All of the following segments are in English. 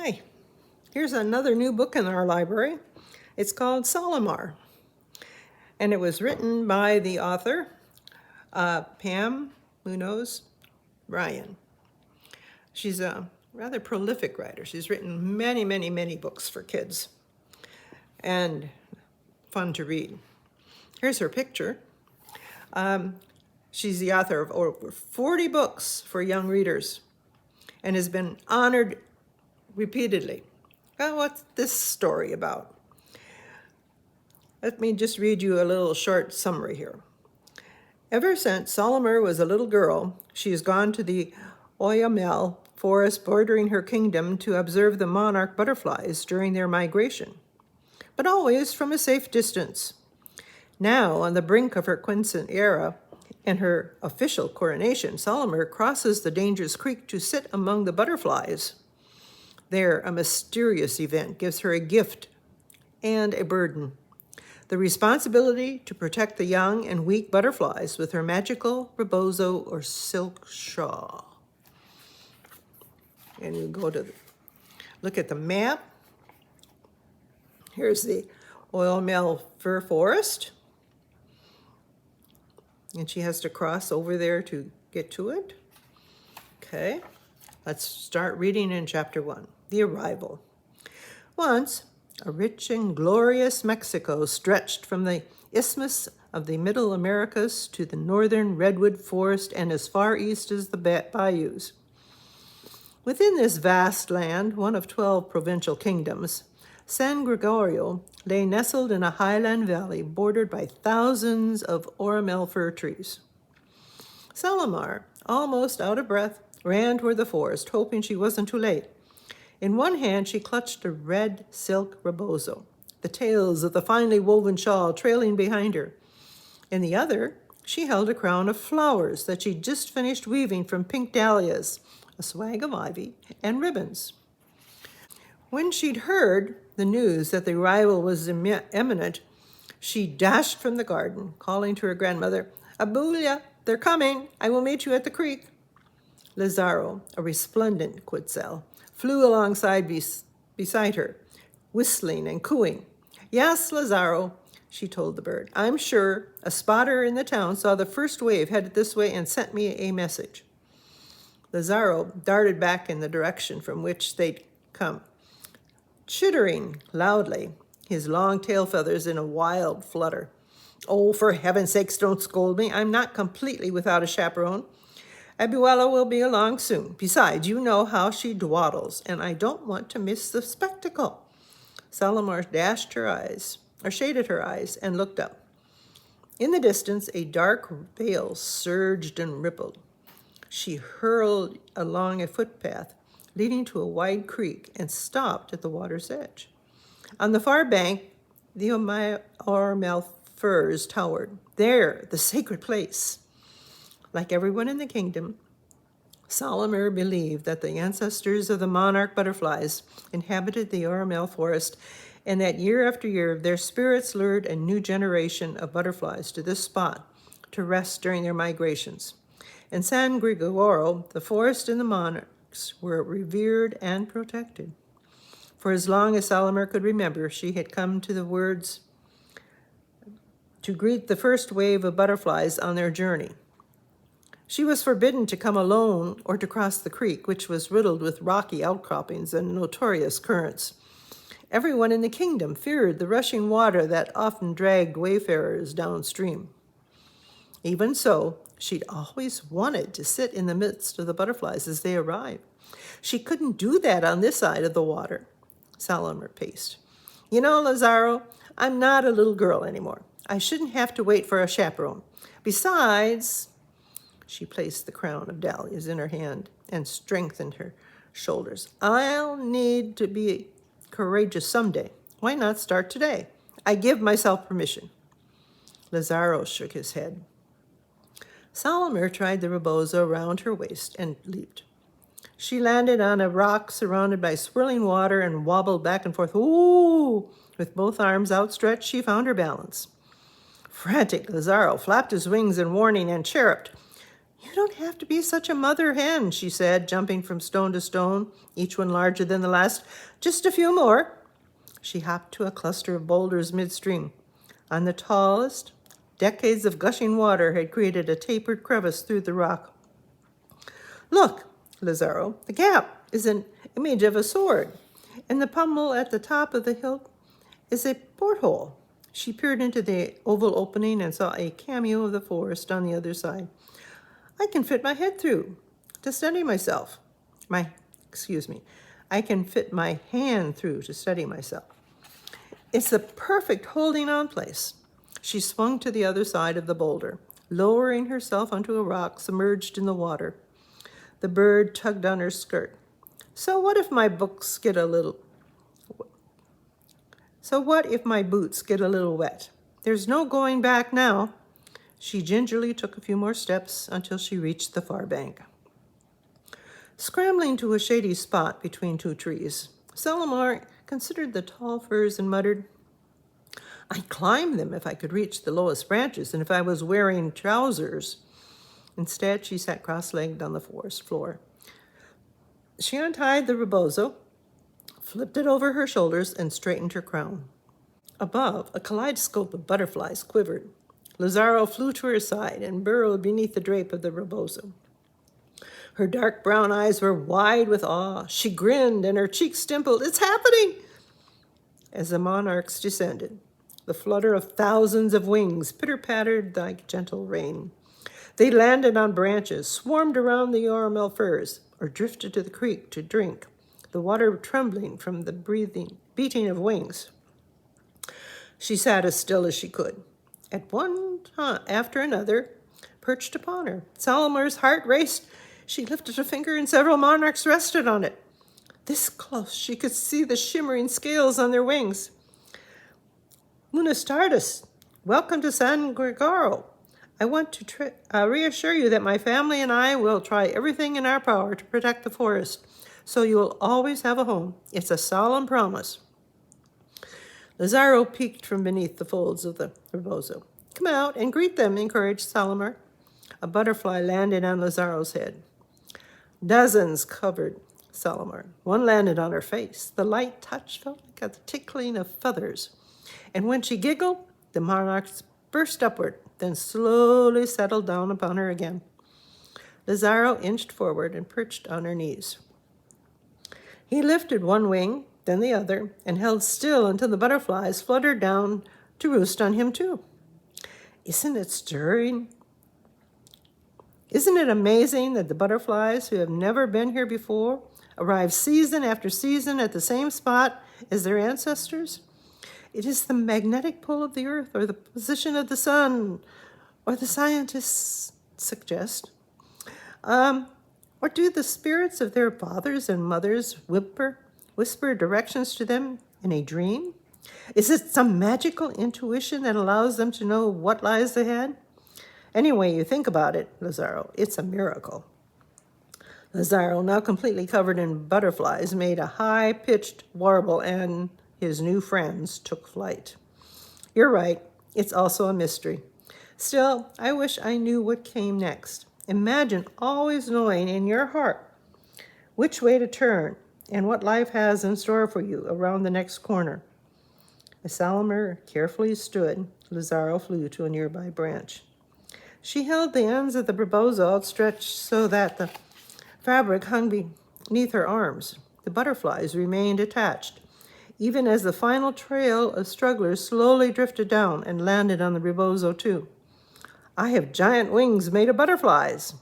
Hi, here's another new book in our library. It's called Solimar, and it was written by the author, Pam Munoz Ryan. She's a rather prolific writer. She's written many, many, many books for kids and fun to read. Here's her picture. She's the author of over 40 books for young readers and has been honored repeatedly. Well, what's this story about? Let me just read you a little short summary here. Ever since Solimar was a little girl, she has gone to the Oyamel forest bordering her kingdom to observe the monarch butterflies during their migration, but always from a safe distance. Now, on the brink of her quiescent era and her official coronation, Solimar crosses the dangerous creek to sit among the butterflies. There, a mysterious event gives her a gift and a burden: the responsibility to protect the young and weak butterflies with her magical rebozo or silk shawl. And you go to look at the map. Here's the Oyamel fir forest. And she has to cross over there to get to it. Okay, let's start reading in chapter 1, The Arrival. Once, a rich and glorious Mexico stretched from the isthmus of the Middle Americas to the northern redwood forest and as far east as the bayous. Within this vast land, one of 12 provincial kingdoms, San Gregorio lay nestled in a highland valley bordered by thousands of Oyamel fir trees. Solimar, almost out of breath, ran toward the forest, hoping she wasn't too late. In one hand, she clutched a red silk rebozo, the tails of the finely woven shawl trailing behind her. In the other, she held a crown of flowers that she'd just finished weaving from pink dahlias, a swag of ivy, and ribbons. When she'd heard the news that the arrival was imminent, she dashed from the garden, calling to her grandmother, "Abulia, they're coming. I will meet you at the creek." Lazaro, a resplendent quetzal, flew alongside beside her, whistling and cooing. "Yes, Lazaro," she told the bird. "I'm sure a spotter in the town saw the first wave headed this way and sent me a message." Lazaro darted back in the direction from which they'd come, chittering loudly, his long tail feathers in a wild flutter. "Oh, for heaven's sakes, don't scold me. I'm not completely without a chaperone. Abuela will be along soon. Besides, you know how she dwaddles, and I don't want to miss the spectacle." Solimar shaded her eyes, and looked up. In the distance, a dark veil surged and rippled. She hurled along a footpath leading to a wide creek and stopped at the water's edge. On the far bank, the Oyamel firs towered. There, the sacred place. Like everyone in the kingdom, Solimar believed that the ancestors of the monarch butterflies inhabited the Oyamel forest, and that year after year their spirits lured a new generation of butterflies to this spot to rest during their migrations. In San Gregorio, the forest and the monarchs were revered and protected. For as long as Solimar could remember, she had come to the words to greet the first wave of butterflies on their journey. She was forbidden to come alone or to cross the creek, which was riddled with rocky outcroppings and notorious currents. Everyone in the kingdom feared the rushing water that often dragged wayfarers downstream. Even so, she'd always wanted to sit in the midst of the butterflies as they arrived. She couldn't do that on this side of the water. Solimar paced. "You know, Lazaro, I'm not a little girl anymore. I shouldn't have to wait for a chaperone. Besides," she placed the crown of dahlias in her hand and strengthened her shoulders, "I'll need to be courageous someday. Why not start today? I give myself permission." Lazaro shook his head. Solimar tried the rebozo around her waist and leaped. She landed on a rock surrounded by swirling water and wobbled back and forth. Ooh! With both arms outstretched, she found her balance. Frantic, Lazaro flapped his wings in warning and chirruped, You don't have to be such a mother hen, she said, jumping from stone to stone, each one larger than the last. Just a few more. She hopped to a cluster of boulders midstream. On the tallest, decades of gushing water had created a tapered crevice through the rock. Look, Lazaro, the gap is an image of a sword, and the pommel at the top of the hilt is a porthole. She peered into the oval opening and saw a cameo of the forest on the other side. I can fit my head through to steady myself. I can fit my hand through to steady myself. It's the perfect holding on place. She swung to the other side of the boulder, lowering herself onto a rock submerged in the water. The bird tugged on her skirt. So what if my boots get a little wet? There's no going back now. She gingerly took a few more steps until she reached the far bank. Scrambling to a shady spot between two trees, Solimar considered the tall firs and muttered, I'd climb them if I could reach the lowest branches and if I was wearing trousers. Instead, she sat cross-legged on the forest floor. She untied the rebozo, flipped it over her shoulders, and straightened her crown. Above, a kaleidoscope of butterflies quivered. Lazaro flew to her side and burrowed beneath the drape of the rebozo. Her dark brown eyes were wide with awe. She grinned and her cheeks dimpled. It's happening! As the monarchs descended, the flutter of thousands of wings pitter-pattered like gentle rain. They landed on branches, swarmed around the Yoramel firs, or drifted to the creek to drink, the water trembling from the beating of wings. She sat as still as she could. At one time after another, perched upon her. Solimar's heart raced. She lifted a finger and several monarchs rested on it. This close, she could see the shimmering scales on their wings. Buenas tardes. Welcome to San Gregorio. I want to reassure you that my family and I will try everything in our power to protect the forest, so you will always have a home. It's a solemn promise. Lazaro peeked from beneath the folds of the rebozo. Come out and greet them, encouraged Solimar. A butterfly landed on Lazaro's head. Dozens covered Solimar. One landed on her face. The light touch felt like a tickling of feathers. And when she giggled, the monarchs burst upward, then slowly settled down upon her again. Lazaro inched forward and perched on her knees. He lifted one wing, then the other, and held still until the butterflies fluttered down to roost on him too. Isn't it stirring? Isn't it amazing that the butterflies who have never been here before arrive season after season at the same spot as their ancestors? It is the magnetic pull of the earth or the position of the sun, or the scientists suggest. Or do the spirits of their fathers and mothers whisper directions to them in a dream? Is it some magical intuition that allows them to know what lies ahead? Any way you think about it, Lazaro, it's a miracle. Lazaro, now completely covered in butterflies, made a high-pitched warble, and his new friends took flight. You're right, it's also a mystery. Still, I wish I knew what came next. Imagine always knowing in your heart which way to turn and what life has in store for you around the next corner. As Solimar carefully stood, Lazaro flew to a nearby branch. She held the ends of the rebozo outstretched so that the fabric hung beneath her arms. The butterflies remained attached, even as the final trail of strugglers slowly drifted down and landed on the rebozo too. I have giant wings made of butterflies.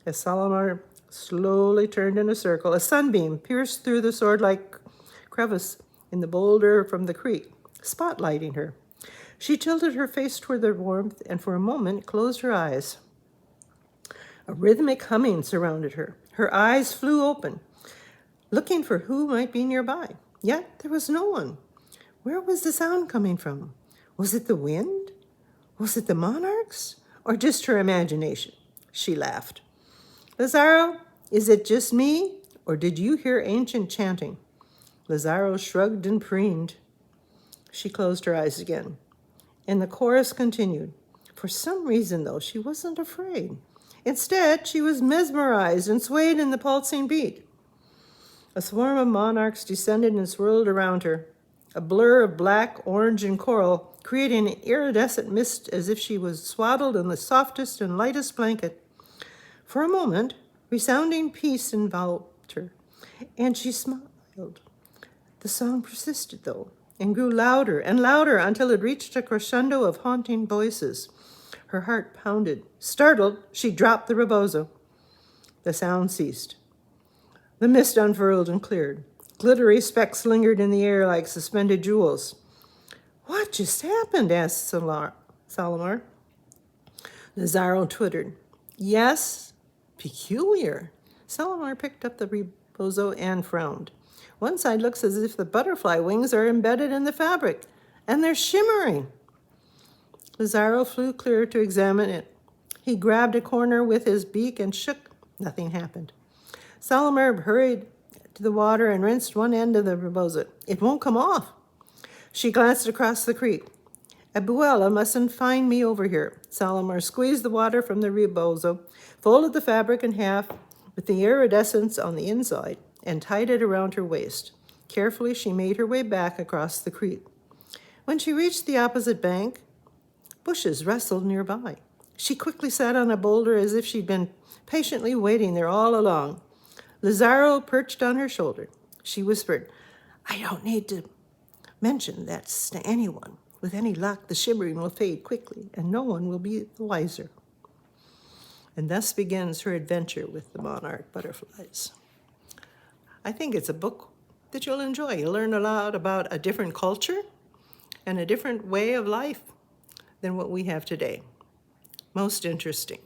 As Solimar slowly turned in a circle, a sunbeam pierced through the sword-like crevice in the boulder from the creek, spotlighting her. She tilted her face toward the warmth and for a moment closed her eyes. A rhythmic humming surrounded her. Her eyes flew open, looking for who might be nearby. Yet there was no one. Where was the sound coming from? Was it the wind? Was it the monarchs? Or just her imagination? She laughed. Lazaro, is it just me? Or did you hear ancient chanting? Lazaro shrugged and preened. She closed her eyes again. And the chorus continued. For some reason, though, she wasn't afraid. Instead, she was mesmerized and swayed in the pulsing beat. A swarm of monarchs descended and swirled around her, a blur of black, orange, and coral, creating an iridescent mist as if she was swaddled in the softest and lightest blanket. For a moment, resounding peace enveloped her, and she smiled. The song persisted, though, and grew louder and louder until it reached a crescendo of haunting voices. Her heart pounded. Startled, she dropped the rebozo. The sound ceased. The mist unfurled and cleared. Glittery specks lingered in the air like suspended jewels. "What just happened?" asked Solimar. Lazaro twittered. "Yes, peculiar." Solimar picked up the rebozo and frowned. "One side looks as if the butterfly wings are embedded in the fabric, and they're shimmering." Lazaro flew clear to examine it. He grabbed a corner with his beak and shook. Nothing happened. Solimar hurried to the water and rinsed one end of the rebozo. "It won't come off." She glanced across the creek. "Abuela mustn't find me over here." Solimar squeezed the water from the rebozo, folded the fabric in half with the iridescence on the inside, and tied it around her waist. Carefully, she made her way back across the creek. When she reached the opposite bank, bushes rustled nearby. She quickly sat on a boulder as if she'd been patiently waiting there all along. Lazaro perched on her shoulder. She whispered, "I don't need to mention that to anyone. With any luck, the shimmering will fade quickly, and no one will be the wiser." And thus begins her adventure with the monarch butterflies. I think it's a book that you'll enjoy. You'll learn a lot about a different culture and a different way of life than what we have today. Most interesting.